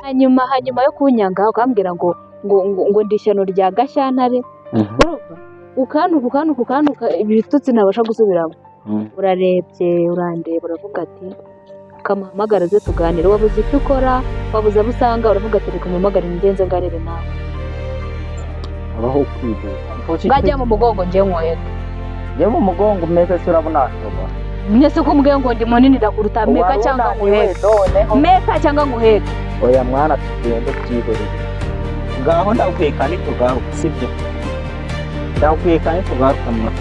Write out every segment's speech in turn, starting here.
hanyuma yo kunyanga ukambwira ngo ndi ishyano rya Gashyantare, ukantuka ibitutsi ntabasha gusubiramo. Urarebye urandeba uravuga ati kamuhamagara ze tuganire, wabuze icyo ukora, wabuze abo usanga, uravuga ati reka muhamagare nigenze nganire nawe. abaho kwiga Ngajya mu mugongo njye nkwega. njye mu mugongo meze se urabona ashobora Mwese ko mbwiye ngo ndi munini ndakuruta, meka cyangwa nguheke. Meka cyangwa nguheke. oya mwana tugende byihorere ngaho ndakweka nitugaruka sibyo ndakweka nitugaruka mwana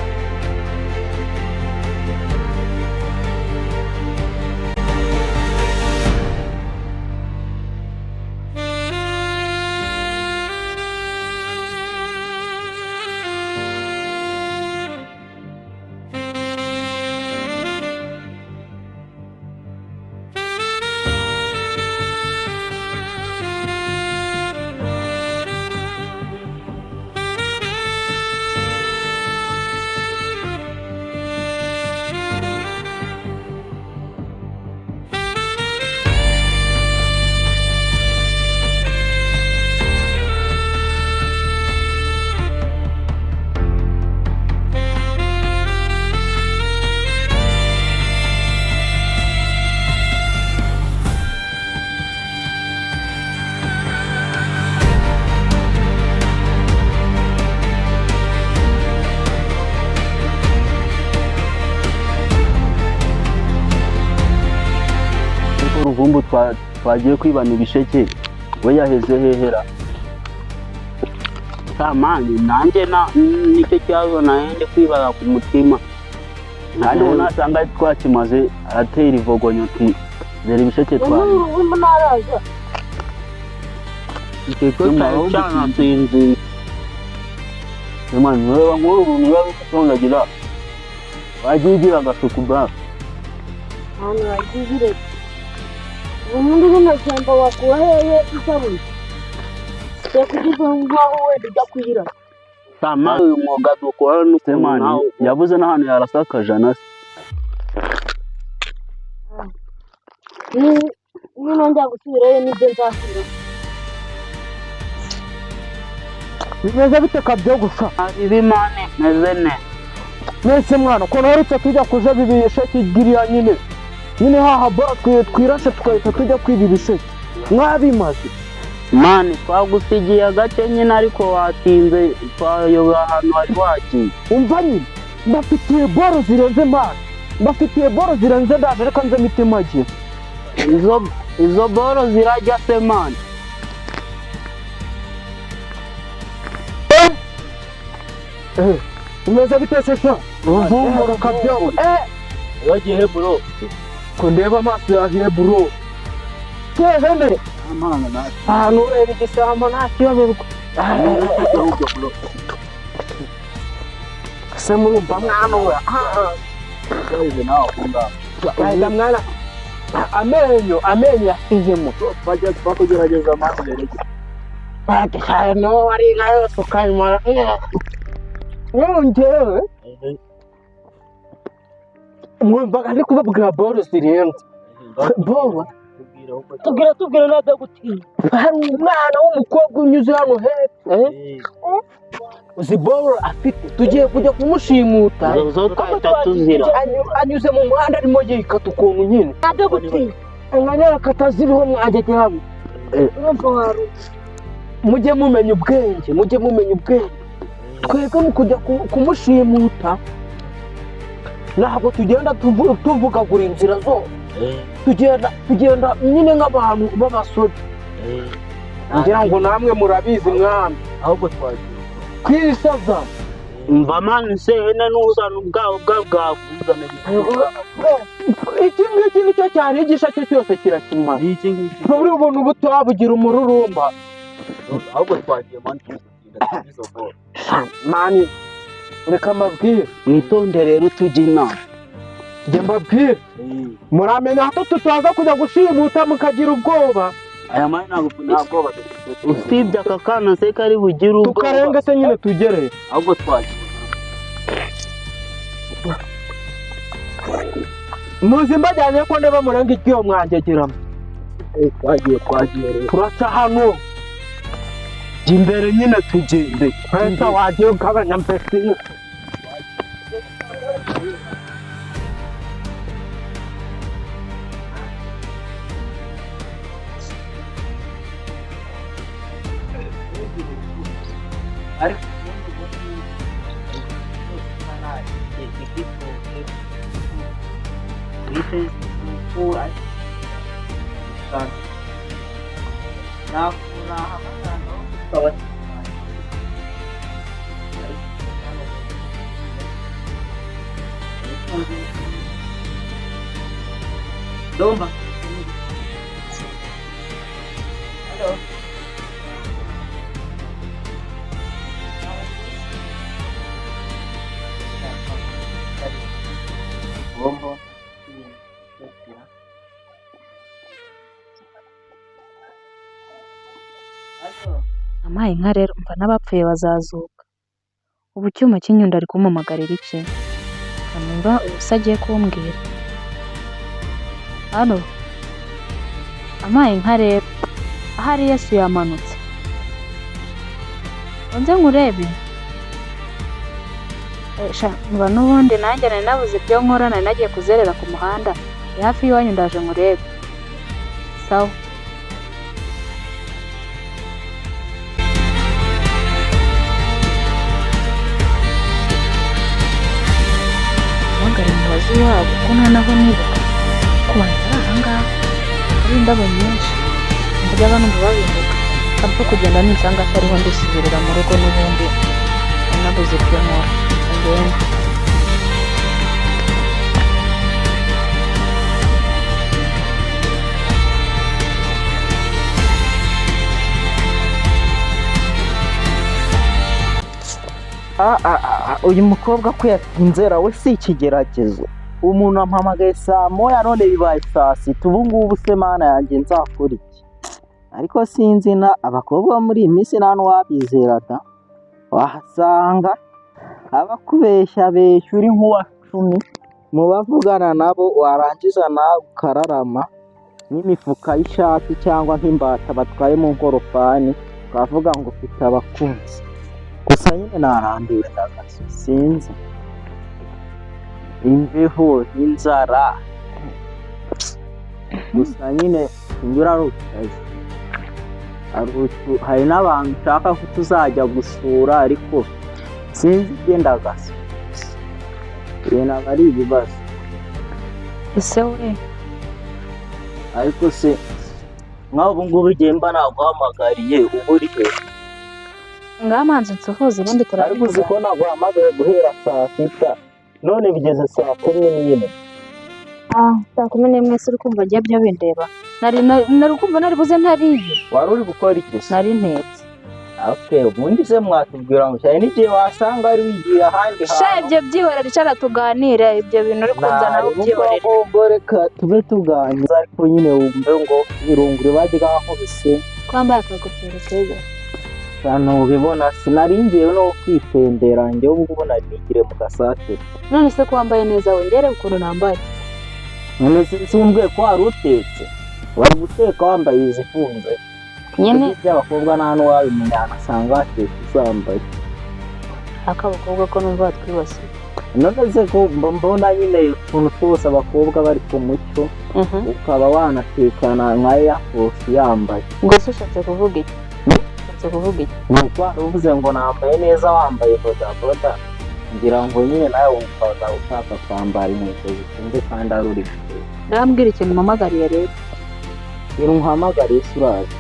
uruvumbu twagiye kwibana ibisheke we yaheze hehera samani nanjye nicyo kibazo nahende kwibara ku mutima kandi ubu nasanga twakimaze aratera ivogonyo ati dore ibisheke twaje ikeko cyane sinzi Imana wewe nkuru niba bitondagira wagigira agasuku bra hano wagizire umuntu w'amashyamba wakura hehe isabune yakugize ngaho wenda ujya kwira sama uyu mwuga dukora n'usemani yabuze n'ahantu yarasakajana niba njya gusubirayo nibyo nzasubira bimeze bite kabyo gusa ibimane meze ne mwese mwana ko narutse tujya kuja bibisheke igiriya nyine haha bora twirashe tukahita tujya kwiba ibisheke mwabimaze mani twagusigiye agace nyine ariko watinze twayoba ahantu hari wagiye umva nyine mbafitiye boro zirenze mani mbafitiye boro zirenze ndaje reka nze mitima agiye izo boro zirajya se mani umeze bite se sha uvumbura kabyo yagiye bro ko ndeba amaso yahiye bro kehene amana na ahantu ureba igisamba nta kibazo se murumva mwana we yaje nawe kumba ahita mwana amenyo yasizemo bajya twakugerageza amaso yereke batishaye no wari inka yose ukayimara ngewe mwumvaga ndi kubabwira boro zirenze boro tubwira nada gutinya hari umwana w'umukobwa unyuze hano hepfo uzi boro afite tugiye kujya kumushimuta anyuze mu muhanda arimo yikata ukuntu nyine nada gutinya umwanya kataziriho mwajyaje hamwe mujye mumenya ubwenge twebwe mu kujya kumushimuta ntabwo tugenda tuvugagura inzira zose tugenda nyine nk'abantu b'abasore ngira ngo namwe murabizi mwami ahubwo twagiye kwisaza umva mani se hene n'uzana ubwabo bwavuzana iki ngiki nicyo cyarigisha cyo cyose kirakimara iki ngiki buri buntu butabugira umururumba ahubwo twagiye mani izo boro mani reka mbabwire mwitonde rero tujye inama njye mbabwire muramenya hato tutaza kujya gushimuta mukagira ubwoba aya mani ntabwo usibye aka kana se kari bugire ubwoba tukarenga se nyine tugereye ahubwo twagiye muzi mbajyanye ko ndeba murenga ikiyo mwangegeramo twagiye rero turaca hano jya imbere nyine tugende twese wagiye ugabanya mbese Domba. Halo. Bombo. Amaye inka rero umva n'abapfuye bazazuka. Ubu icyuma cy'inyundo ari kumumagarira iki? Kanumva ubusa agiye kumbwira. Hano amaye inka rero ahari Yesu yamanutse. Nze nkurebe. Mba n'ubundi nanjye nari nabuze ibyo nkora, nari nagiye kuzerera ku muhanda. Ni hafi y'iwanyu ndaje nkurebe. Sawa. Umuyobozi wabo ko noneho nibuka ko bari ahangaha hari indabo nyinshi mbajya abantu babivuga ariko kugenda nisanga atariho ndisubirira mu rugo n'ubundi nabuze ibyo nkora ngenda uyu mukobwa ko yatinzera we si ikigeragezo. Umuntu ampamagaye saa moya none bibaye saa sita, ubu ngubu se mana yanjye nzakora iki? Ariko sinzi na abakobwa muri iyi minsi nta n'uwabizera da, wahasanga abakubeshya beshyura uri nk'uwa 10 mu bavugana nabo, warangiza nawe ukararama nk'imifuka y'ishati cyangwa nk'imbata batwaye mu ngorofani ukavuga ngo ufite abakunzi. Gusa nyine narambiwe ndagaso, sinzi imbeho n'inzara, gusa nyine inyura rutazi. Hari n'abantu ushaka ko tuzajya gusura ariko sinzi igendagaso, ibintu aba ari ibibazo. ese we ariko se nk'aho ubu ngubu igihe mba naguhamagariye uba uri he? ngamanze nsohoze ubundi ariko uzi ko naguhamagaye guhera saa sita none bigeze saa 11. saa 11 se uri kumva agiye byo bindeba, nari kumva nari buze ntariye. Wari uri gukora iki se? Nari ntetse. Okay, ubundi se mwatubwira ngo cyane n'igihe wasanga ari wigiye ahandi hantu. Sha ibyo byihorera icara tuganira, ibyo bintu uri kunzana aho byihorera. Ngo reka tube tuganira ariko nyine wumve ngo irungure bajya nkubise kwambaye akagofero keza cyane ubibona. Sinari ngiye no kwitembera njye ubwo nigire mu gasate. none se ko wambaye neza wongere ukuntu nambaye. None sinsumbwe ko wari utetse, wari guteka wambaye izifunze nyine by'abakobwa nta n'uwabimenya asanga watetse uzambaye. akabakobwa ko numva batwibasiye. None se ko mbona nyine utuntu twose abakobwa bari ku mucyo ukaba wanatekana nka Airforce yambaye. Ngo se ushatse kuvuga iki? Ushatse kuvuga iki? Nuko uvuze ngo nambaye neza wambaye bodaboda, ngira ngo nyine nawe wumva ushaka kwambara inkweto zifunze kandi ari uri guteka. Ndambwira ikintu mpamagariye rero. Rero umpamagariye suraje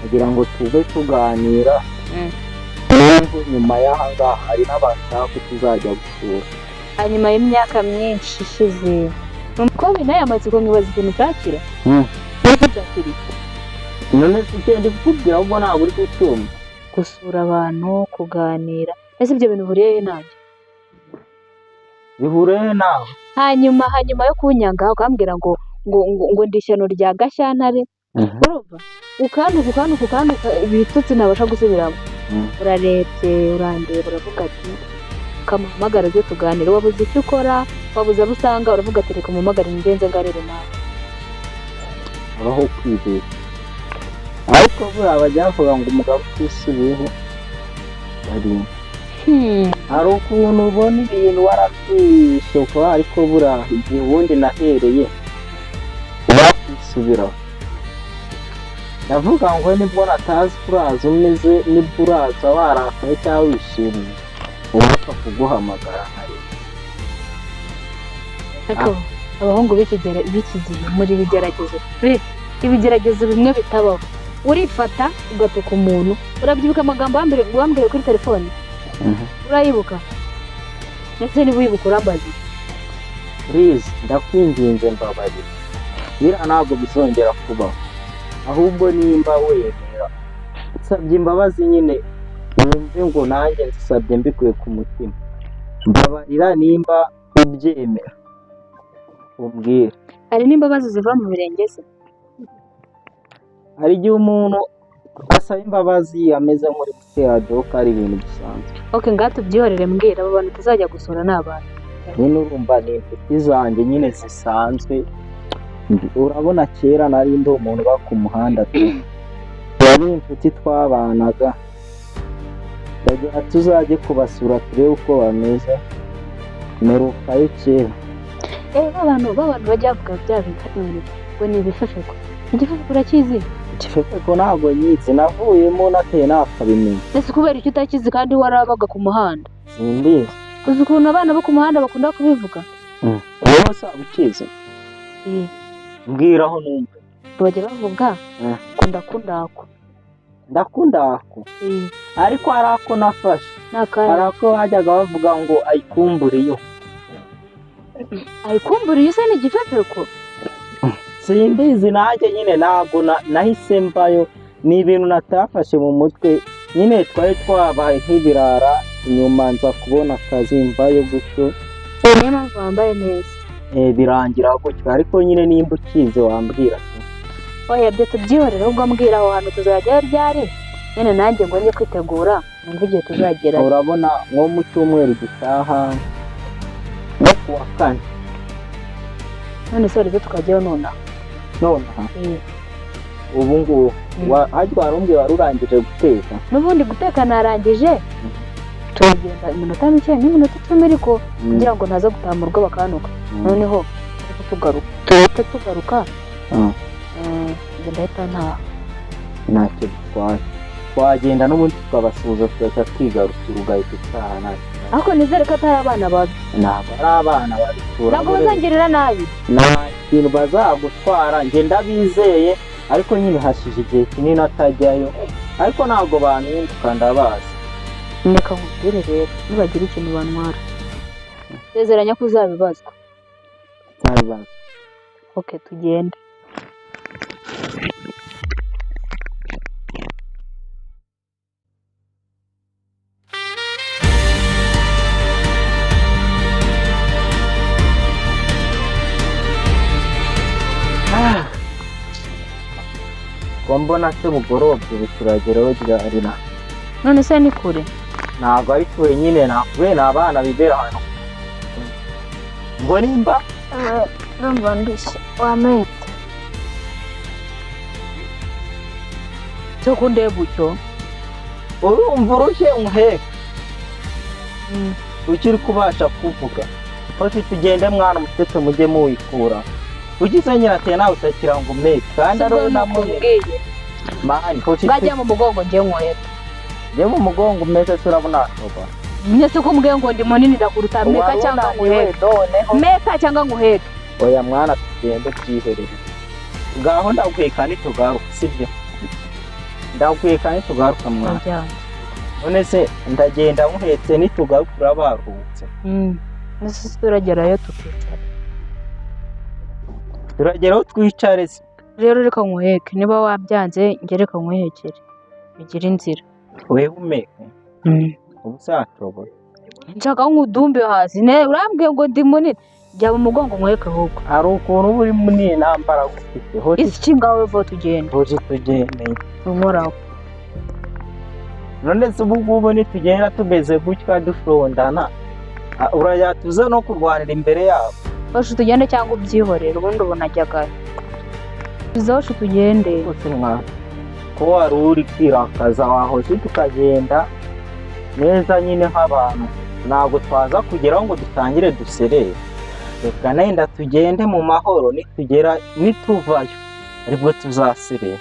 kugira ngo tuve tuganira. Nyuma y'aha ngaha hari n'abantu ko tuzajya gusura. Hanyuma y'imyaka myinshi ishize umukobwa nawe yamaze kumwibaza ikintu cyakira. None se ugenda kukubwira ahubwo ntabwo uri kucyumva. Gusura abantu, kuganira, ese ibyo bintu bihuriye nanjye? Bihuriye nawe? hanyuma yo kunyanga ukambwira ngo ndi ishyano rya Gashyantare, urumva ukantuka ibitutsi ntabasha gusubiramo. Urarebye urandeba uravuga ati kamuhamagara ze tuganire, wabuze icyo ukora, wabuze abo usanga uravuga ati reka muhamagare ngenze ngarere nawe. habaho kwibeshya, ariko buriya bajya bavuga ngo umugabo utisubiyeho ari hari ukuntu ubona ibintu warabwishoka, ariko buriya igihe ubundi nahereye wakwisubiraho. ndavuga ngo nibwo natazi kuraza umeze, nibwo uraza warakaye cyangwa wishimye ubapfa kuguhamagara ariko abahungu b'iki gihe muri ibigeragezo bimwe bitabaho. Urifata ugatuka umuntu, urabyibuka amagambo wambwiye kuri telefone? Urayibuka? Ndetse niba uyibuka urambaza. Please ndakwinginze mbabarira, biriya ntabwo bizongera kubaho, ahubwo nimba wemera nsabye imbabazi nyine wumve ngo nanjye nzisabye mbikuye ku mutima, mbabarira nimba ubyemera umbwire. Hari n'imbabazi ziva mu birenge se? Hari igihe umuntu asaba imbabazi ameze muri gutera joke, ari ibintu bisanzwe. Okay, ngaho tubyihorere mbwira, abo bantu tuzajya gusura ni abantu. Nyine urumva ni inshuti zanjye nyine zisanzwe. Urabona kera nari ndi umuntu uba ku muhanda yari inshuti twabanaga, ndagira tuzajye kubasura turebe uko bameze, merukayo kera. Abantu bajya bavuga bya bintu ngo ni ibifefeko. Igifefeko urakizi? Igifefeko ntabwo nyizi, navuyemo nateye nakabimenya. Ese kubera icyo utakizi kandi warabaga ku muhanda? Simbizi. Uzi ukuntu abana bo ku muhanda bakunda kubivuga? Wowe se ukizi? Mbwira aho numva. Bajya bavuga ndakundako. Ndakundako? Ariko hari ako nafashe. Hari ako bajyaga bavuga ngo ayikumburiyo. Ayikumburiyo se ni igifefeko? Simbizi nanjye nyine ntabwo nahise mvayo, ni ibintu natafashe mu mutwe nyine, twari twabaye nk'ibirara, inyuma nza kubona akazi mvayo gutyo. Niyo mpamvu wambaye neza. Birangira gutyo, ariko nyine nimba ukize wambwira. Oya byo tubyihorere, ubwo mbwira aho hantu tuzajya ryari, nyine nanjye ngo njye kwitegura numva igihe tuzagera. Urabona nko mu cyumweru gitaha no kuwa kane. None se rero tukajyayo nonaha? Ubu ngubu hajya warumbwiye wari urangije guteka? N'ubundi guteka narangije, turagenda iminota mike nk'iminota 10 ariko kugira ngo ntaza gutaha mu rugo bakanuka. Noneho tugaruka ndahita ntacyo twagenda n'ubundi tukabasuhuza tugahita twigarukira ugahita utaha. Ariko nizere ko atari abana babi. Ntabwo ari abana babi, ntabwo bazangirira nabi, nta kintu bazagutwara, njye ndabizeye, ariko nyine hashije igihe kinini atajyayo, ariko ntabwo bantuka ndabazi. Reka nkubwire rero, nibagira ikintu bantwara sezeranya ko uzabibazwa. Nzabibaza. Okay, tugende. Ko mbona se bugorobye biturageraho ryari na none se ni kure? Ntabwo ari kure nyine, nakube n'abana bibera hano. Ngo nimba numva ndishye wamete cyo kundeba ucyo urumva urushye umuheka ukiri kubasha kuvuga hoci tugende mwana mutete mujye muwikura ugize nyirateye nawe utakira ngo umeke kandi ari namubwiye mani hoci bajya mu mugongo ngiye nkoheta ngiye mu mugongo umeze turabona atoba nyese ko mbwiye ngo ndi munini ndakuruta meka cyangwa nguheke meka cyangwa nguheke. Oya mwana tugende byiherere ngaho ndakweka nitugaruka sibyo, ndakweka nitugaruka mwana. None se ndagenda muhetse nitugaruka urabaruhutse? Nese turagerayo tukicara, turageraho twicare se. Rero reka nkuheke, niba wabyanze njye reka nkuhekere bigira inzira. Wewe umeke ubusatoboye nshaka nk'udumbe hasi ne urambwiye ngo ndi munini jya mu mugongo nkuheke ahubwo. Hari ukuntu uri munini nambara gufite hoci iki ngawe vo tugende hoci tugende unkoraho. None se ubu nitugenda tumeze gutya dufondana urayatuza no kurwanira imbere yabo. Hoci tugende cyangwa ubyihorera ubundi ubona ajyagayo tuzaho tugende. Kose mwana ko wari uri kwirakaza wahoze tukagenda neza nyine nk'abantu, ntabwo twaza kugeraho ngo dutangire duserere. Reka nenda tugende mu mahoro, nituvayo aribwo tuzaserera.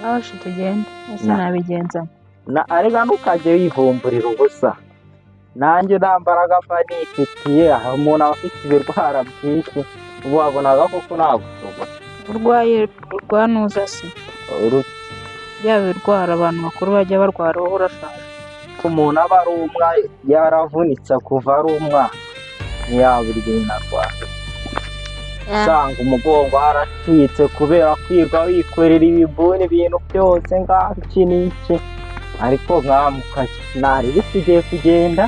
Aho tugende ese nabigenza arega ntukajye wivumburira ubusa, nanjye nta mbaraga mba nifitiye. aho umuntu aba afite ibirwara byinshi, ubu wabonaga koko nagushoboye. urwaye urwanuza se yaba birwara abantu bakuru bajya barwara, wowe urashaje. Umuntu aba ari umwe yaravunitse kuva ari umwana ntiyabura ibintu arwara. usanga umugongo waracitse kubera kwiga wikorera ibibuni ibintu byose ngaho iki n'iki, ariko nkamukajya nari tugiye kugenda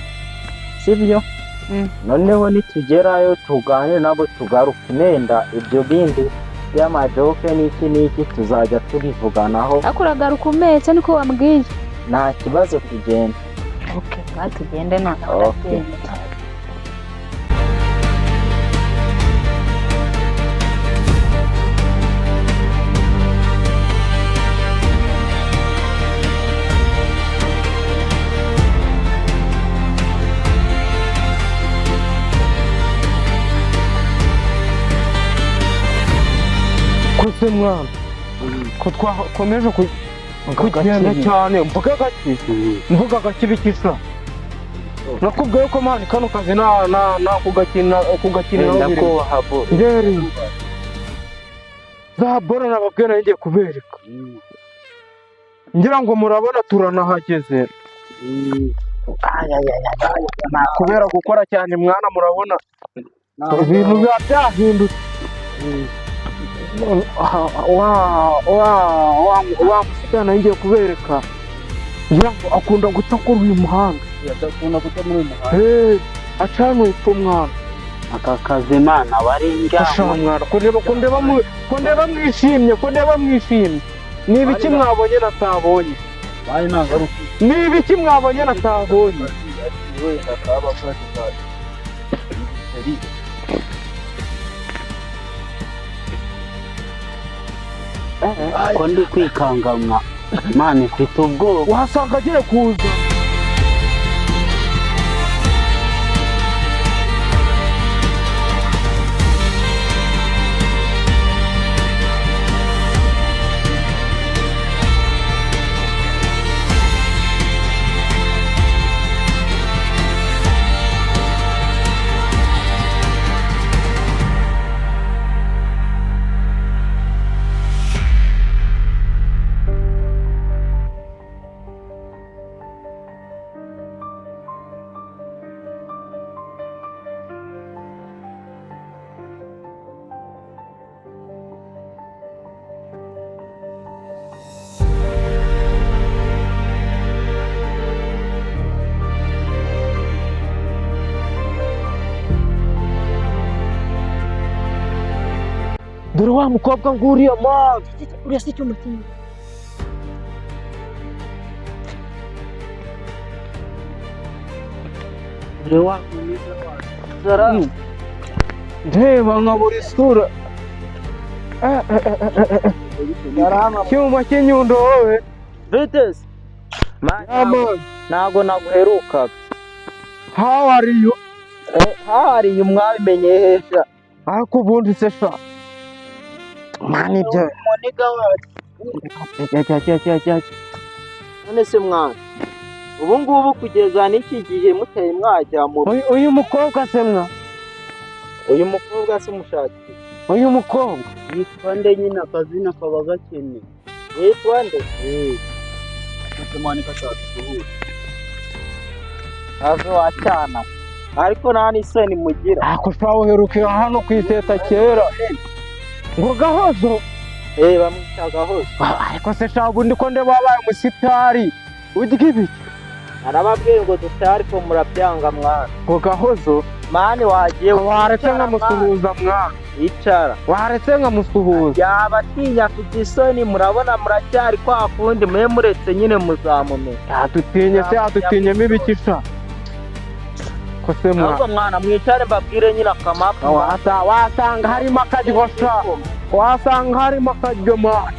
sibyo. noneho nitugerayo tuganire nabo tugaruke, nenda ibyo bindi by'amajoke n'iki n'iki tuzajya tubivuganaho. ariko uragaruka umetse niko wambwiye. nta kibazo tugenda. tugende noneho. kose mwana ko twakomeje kugenda cyane, mvuga gake bikisa. nakubwiye ko mani kano kazi kugakinira ngeri za bora nababwiye nayo ngiye kubereka. ngira ngo murabona turanahageze. kubera gukora cyane mwana, murabona ibintu biba byahindutse. wa musikana ngiye kubereka, ngira ngo akunda guca kuri uyu muhanda. acana witwa mwana. aka kazi mana barenga mwana, kundeba mwishimye. ni ibiki mwabonye natabonye? ni ibiki mwabonye natabonye? ko ndi kwikangamwa mana, ifite ubwoba. wasanga agiye kuza. dore wa mukobwa nguriya mazi, uriya si icyuma kimwe. ndeba nkabura isura. cyuma cy'inyundo wowe. Vites ntago naguherukaga. how are you mwabimenye hesha? ariko ubundi se sha mani ibyo none se mwana, ubu ngubu kugeza n'iki gihe muteye mwajya mu uyu mukobwa se mwa? uyu mukobwa se mushaki? uyu mukobwa yitwa nde nyine? akazina kaba gakene. yitwa nde? mwana katatuhura ave wacana, ariko nta n'isoni mugira. ako twaherukira hano ku iseta kera ngo Gahozo. bamwita Gahozo. ariko se shabu ndi ko ndeba babaye umusitari urya ibiki? arababwiye ngo dutari ko murabyanga mwana. ngo Gahozo mani wagiye waretse nkamusuhuza mwana. icara waretse nkamusuhuza. yaba atinya kugira isoni, murabona muracyari kwa kundi mwe muretse nyine muzamumenya. yadutinye se yadutinyemo ibiki sha? ko se mwana mwicare mbabwire nyine akamapa. wasanga harimo akajya sha. wasanga harimo akaryo mani.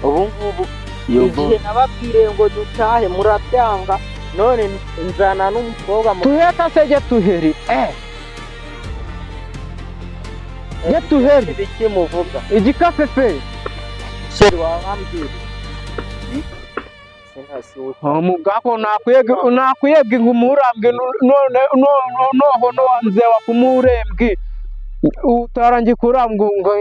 ubu ngubu igihe nababwiriye ngo dutahe murabyanga, none nzana n'umukobwa Tuheta se je tuheri. Je tuheri. biki muvuga Igikafefe. sheri wabambwira Mugako nakwiyebwe ngumurambwe noho nze wakumurembwe utarangiye kurambwa ngo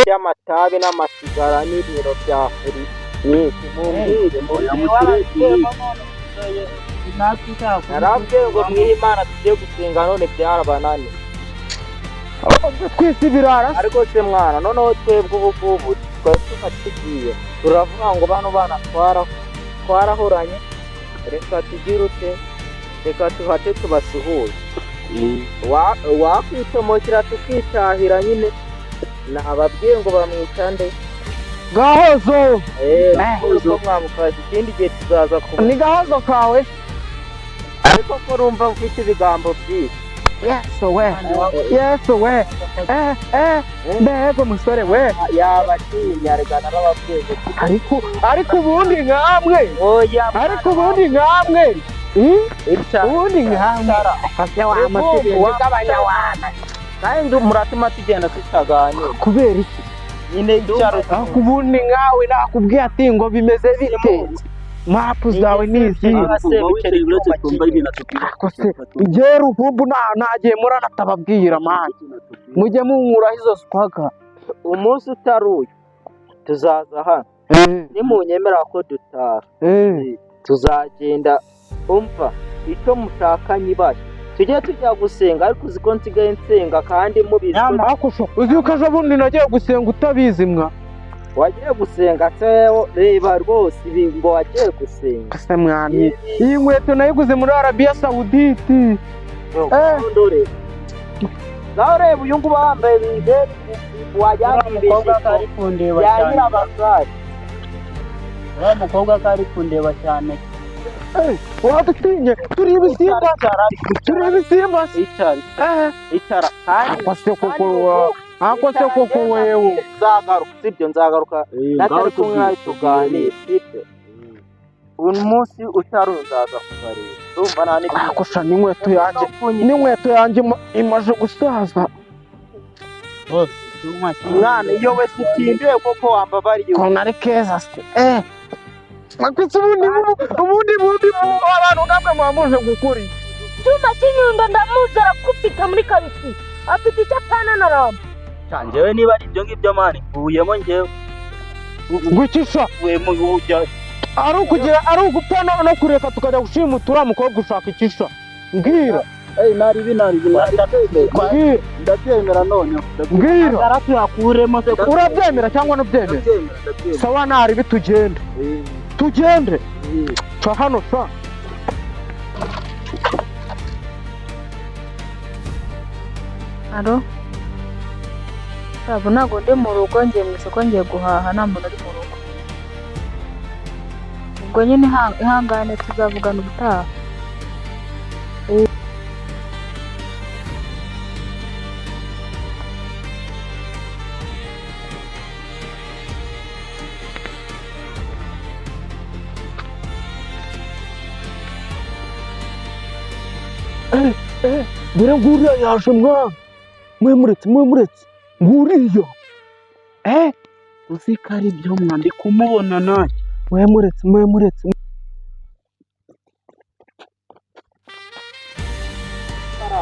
y'amatabi n'amasigara n'ibiro bya furi nyinshi mumbwire narabwiye ngo mwihe Imana tugiye gusenga none byarabananiye twisi birara ariko se mwana noneho twebwe ubu ngubu twari tugiye turavuga ngo bano bana twarahoranye, reka tugire ute, reka tuhate tubasuhuze. Wakwitomokera tukitahira nyine, nababwiye ngo bamwita nde Gahozo. Gahozo mwamukaje ikindi gihe tuzaza kuba ni Gahozo kawe, ariko ko urumva ufite ibigambo byinshi. Yesu we mbego musore we yabatinya reka narababwiye ariko ubundi nkamwe ubundi nkamwe afya wa mategeko y'abanyawana kandi muratuma tugenda tutaganira kubera iki nyine icyaro ubundi nkawe nakubwiye ati ngo bimeze bite mapu zawe nizi igihe ruvumbu nagiye muranatababwira mani mujye munkuraho izo swaga umunsi utaruye tuzaza hano nimunyemera ko dutaha tuzagenda umva icyo mushaka nyibaye tujye tujya gusenga ariko uzi ko nsigaye nsenga kandi mubizi uzi ko ejo bundi nagiye gusenga utabizi mwa wagiye gusenga se reba rwose ibi ngo wagiye gusenga ese mwami iyi nkweto nayiguze muri Arabia Saudite ndore nawe reba uyu ngubu wambaye biberi wajyambishije kari kundeba cyane wa mukobwa kari kundeba cyane wadutinye turi ibisimba icara akose koko wewe nzagaruka sibyo nzagaruka natari kumwe nawe tuganire sibyo uyu munsi utaruzaza kubareba urumva nta n'ibyo akosha n'inkweto yanjye imaze gusaza mwana iyo wese utindiwe koko wambabariye ko nari keza se makwisi ubundi abantu namwe mwamuje gukuri icyuma cy'inyundo ndamuzi arakupita muri kabisi afite icyo apana na ramba njyewe niba ari ibyo ngibyo mani mvuyemo njyewe gukisha ari ugupfa no kureka tukajya gushimuta uriya mukobwa ushaka ikisha mbwira ndabyemera none mbwira tuyakuremo se urabyemera cyangwa ntubyemera sawa nari bitugende tugende ca hano sa alo ntabwo ntabwo ndi mu rugo ngiye mu isoko ngiye guhaha nta muntu uri mu rugo ubwo nyine ihangane tuzavugana ubutaha dore nguriya yaje mwemuretse nguriya uzi ko ari byo mwa ndi kumubona nanjye mwemuretse Para,